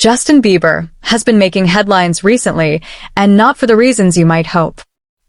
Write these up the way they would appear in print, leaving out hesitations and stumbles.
Justin Bieber has been making headlines recently, and not for the reasons you might hope.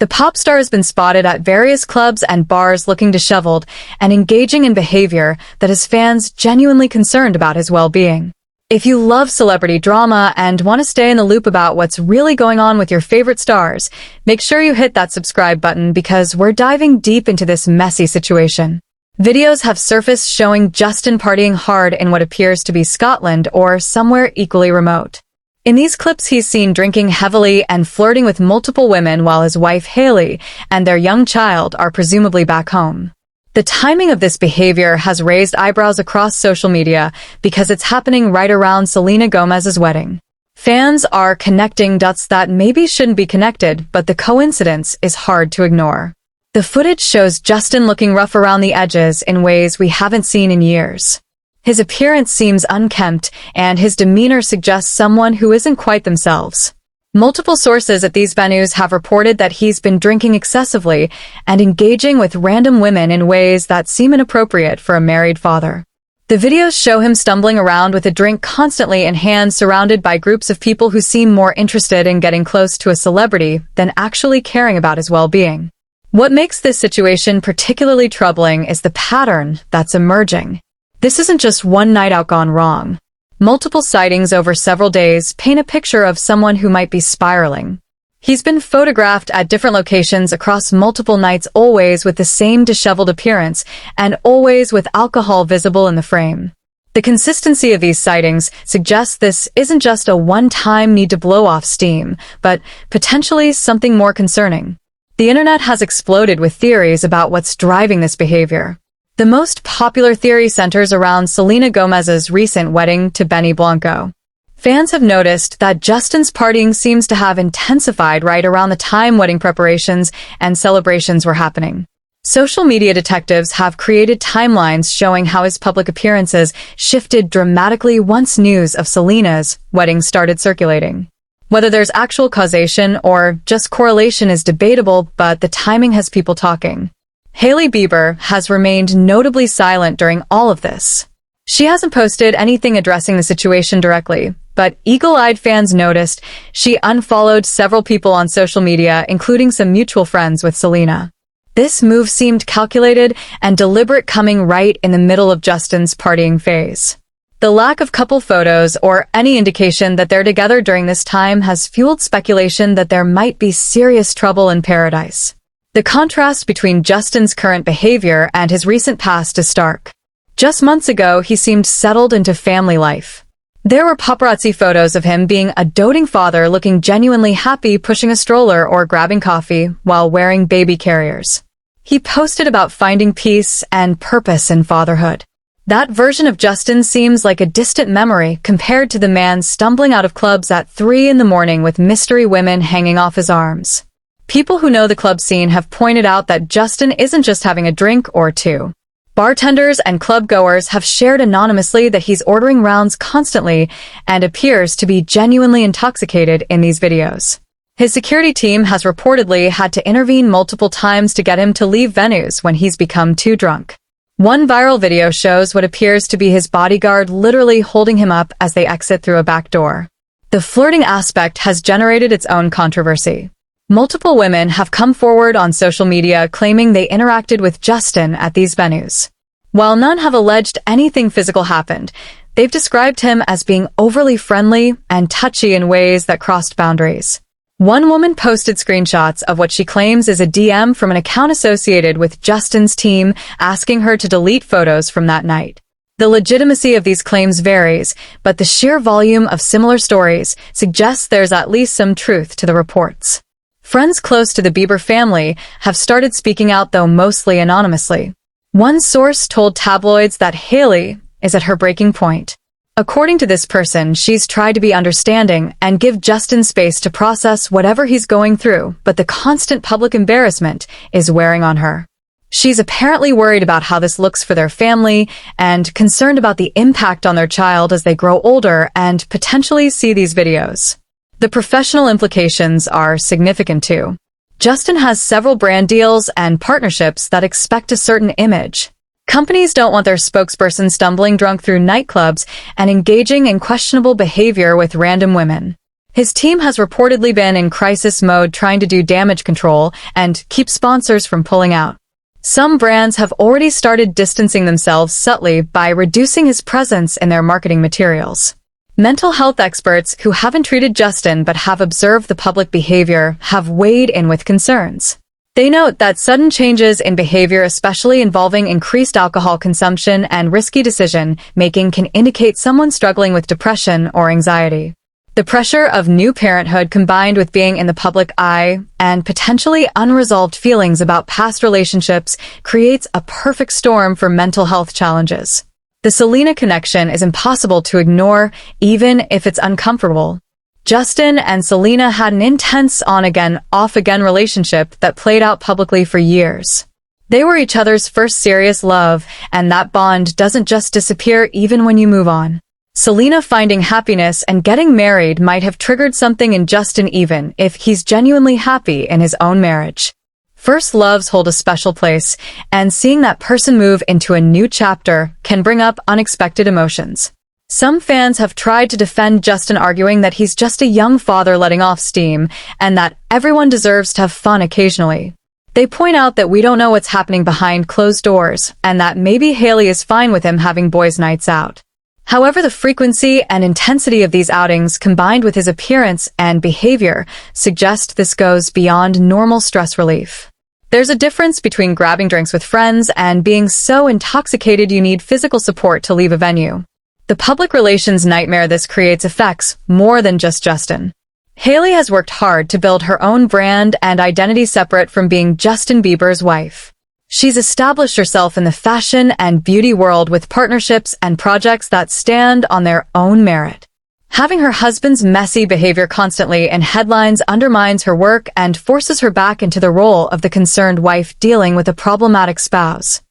The pop star has been spotted at various clubs and bars looking disheveled and engaging in behavior that has fans genuinely concerned about his well-being. If you love celebrity drama and want to stay in the loop about what's really going on with your favorite stars, make sure you hit that subscribe button because we're diving deep into this messy situation. Videos have surfaced showing Justin partying hard in what appears to be Scotland or somewhere equally remote. In these clips, he's seen drinking heavily and flirting with multiple women while his wife Hailey and their young child are presumably back home. The timing of this behavior has raised eyebrows across social media because it's happening right around Selena Gomez's wedding. Fans are connecting dots that maybe shouldn't be connected, but the coincidence is hard to ignore. The footage shows Justin looking rough around the edges in ways we haven't seen in years. His appearance seems unkempt, and his demeanor suggests someone who isn't quite themselves. Multiple sources at these venues have reported that he's been drinking excessively and engaging with random women in ways that seem inappropriate for a married father. The videos show him stumbling around with a drink constantly in hand, surrounded by groups of people who seem more interested in getting close to a celebrity than actually caring about his well-being. What makes this situation particularly troubling is the pattern that's emerging. This isn't just one night out gone wrong. Multiple sightings over several days paint a picture of someone who might be spiraling. He's been photographed at different locations across multiple nights, always with the same disheveled appearance and always with alcohol visible in the frame. The consistency of these sightings suggests this isn't just a one-time need to blow off steam, but potentially something more concerning. The internet has exploded with theories about what's driving this behavior. The most popular theory centers around Selena Gomez's recent wedding to Benny Blanco. Fans have noticed that Justin's partying seems to have intensified right around the time wedding preparations and celebrations were happening. Social media detectives have created timelines showing how his public appearances shifted dramatically once news of Selena's wedding started circulating. Whether there's actual causation or just correlation is debatable, but the timing has people talking. Hailey Bieber has remained notably silent during all of this. She hasn't posted anything addressing the situation directly, but eagle-eyed fans noticed she unfollowed several people on social media, including some mutual friends with Selena. This move seemed calculated and deliberate, coming right in the middle of Justin's partying phase. The lack of couple photos or any indication that they're together during this time has fueled speculation that there might be serious trouble in paradise. The contrast between Justin's current behavior and his recent past is stark. Just months ago, he seemed settled into family life. There were paparazzi photos of him being a doting father, looking genuinely happy, pushing a stroller or grabbing coffee while wearing baby carriers. He posted about finding peace and purpose in fatherhood. That version of Justin seems like a distant memory compared to the man stumbling out of clubs at 3 a.m. with mystery women hanging off his arms. People who know the club scene have pointed out that Justin isn't just having a drink or two. Bartenders and club goers have shared anonymously that he's ordering rounds constantly and appears to be genuinely intoxicated in these videos. His security team has reportedly had to intervene multiple times to get him to leave venues when he's become too drunk. One viral video shows what appears to be his bodyguard literally holding him up as they exit through a back door. The flirting aspect has generated its own controversy. Multiple women have come forward on social media claiming they interacted with Justin at these venues. While none have alleged anything physical happened, they've described him as being overly friendly and touchy in ways that crossed boundaries. One woman posted screenshots of what she claims is a DM from an account associated with Justin's team, asking her to delete photos from that night. The legitimacy of these claims varies, but the sheer volume of similar stories suggests there's at least some truth to the reports. Friends close to the Bieber family have started speaking out, though mostly anonymously. One source told tabloids that Hailey is at her breaking point. According to this person, she's tried to be understanding and give Justin space to process whatever he's going through, but the constant public embarrassment is wearing on her. She's apparently worried about how this looks for their family and concerned about the impact on their child as they grow older and potentially see these videos. The professional implications are significant too. Justin has several brand deals and partnerships that expect a certain image. Companies don't want their spokesperson stumbling drunk through nightclubs and engaging in questionable behavior with random women. His team has reportedly been in crisis mode trying to do damage control and keep sponsors from pulling out. Some brands have already started distancing themselves subtly by reducing his presence in their marketing materials. Mental health experts who haven't treated Justin but have observed the public behavior have weighed in with concerns. They note that sudden changes in behavior, especially involving increased alcohol consumption and risky decision-making, can indicate someone struggling with depression or anxiety. The pressure of new parenthood combined with being in the public eye and potentially unresolved feelings about past relationships creates a perfect storm for mental health challenges. The Selena connection is impossible to ignore, even if it's uncomfortable. Justin and Selena had an intense on-again, off-again relationship that played out publicly for years. They were each other's first serious love, and that bond doesn't just disappear even when you move on. Selena finding happiness and getting married might have triggered something in Justin even if he's genuinely happy in his own marriage. First loves hold a special place, and seeing that person move into a new chapter can bring up unexpected emotions. Some fans have tried to defend Justin, arguing that he's just a young father letting off steam and that everyone deserves to have fun occasionally. They point out that we don't know what's happening behind closed doors and that maybe Hailey is fine with him having boys' nights out. However, the frequency and intensity of these outings combined with his appearance and behavior suggest this goes beyond normal stress relief. There's a difference between grabbing drinks with friends and being so intoxicated you need physical support to leave a venue. The public relations nightmare this creates affects more than just Justin. Hailey has worked hard to build her own brand and identity separate from being Justin Bieber's wife. She's established herself in the fashion and beauty world with partnerships and projects that stand on their own merit. Having her husband's messy behavior constantly in headlines undermines her work and forces her back into the role of the concerned wife dealing with a problematic spouse.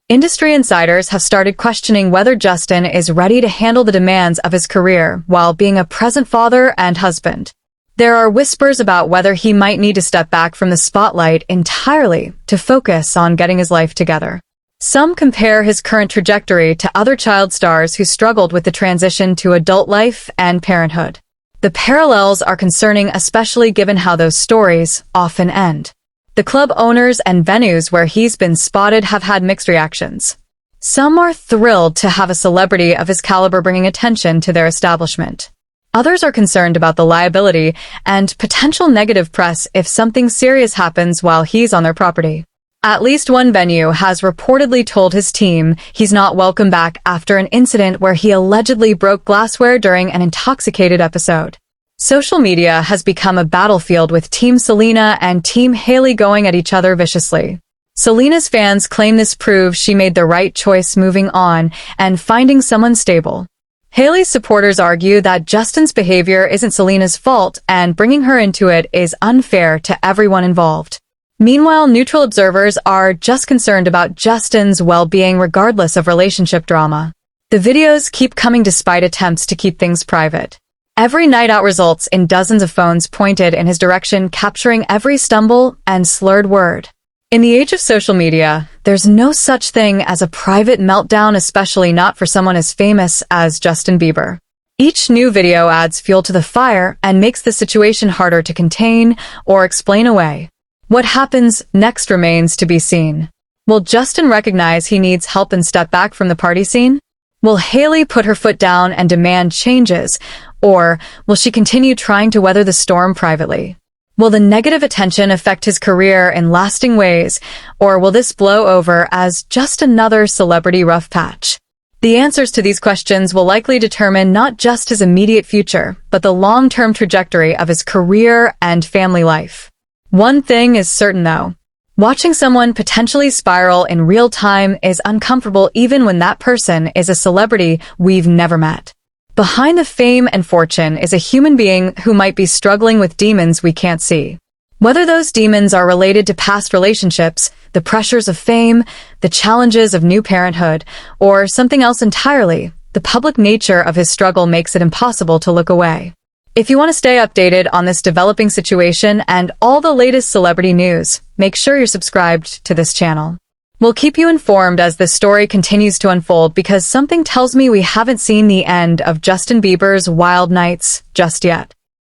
Industry insiders have started questioning whether Justin is ready to handle the demands of his career while being a present father and husband. There are whispers about whether he might need to step back from the spotlight entirely to focus on getting his life together. Some compare his current trajectory to other child stars who struggled with the transition to adult life and parenthood. The parallels are concerning, especially given how those stories often end. The club owners and venues where he's been spotted have had mixed reactions. Some are thrilled to have a celebrity of his caliber bringing attention to their establishment. Others are concerned about the liability and potential negative press if something serious happens while he's on their property. At least one venue has reportedly told his team he's not welcome back after an incident where he allegedly broke glassware during an intoxicated episode. Social media has become a battlefield with Team Selena and Team Hailey going at each other viciously. Selena's fans claim this proves she made the right choice moving on and finding someone stable. Hailey's supporters argue that Justin's behavior isn't Selena's fault and bringing her into it is unfair to everyone involved. Meanwhile, neutral observers are just concerned about Justin's well-being regardless of relationship drama. The videos keep coming despite attempts to keep things private. Every night out results in dozens of phones pointed in his direction, capturing every stumble and slurred word. In the age of social media, there's no such thing as a private meltdown, especially not for someone as famous as Justin Bieber. Each new video adds fuel to the fire and makes the situation harder to contain or explain away. What happens next remains to be seen. Will Justin recognize he needs help and step back from the party scene? Will Hailey put her foot down and demand changes, or will she continue trying to weather the storm privately? Will the negative attention affect his career in lasting ways, or will this blow over as just another celebrity rough patch? The answers to these questions will likely determine not just his immediate future, but the long-term trajectory of his career and family life. One thing is certain though. Watching someone potentially spiral in real time is uncomfortable even when that person is a celebrity we've never met. Behind the fame and fortune is a human being who might be struggling with demons we can't see. Whether those demons are related to past relationships, the pressures of fame, the challenges of new parenthood, or something else entirely, the public nature of his struggle makes it impossible to look away. If you want to stay updated on this developing situation and all the latest celebrity news, make sure you're subscribed to this channel. We'll keep you informed as this story continues to unfold because something tells me we haven't seen the end of Justin Bieber's wild nights just yet.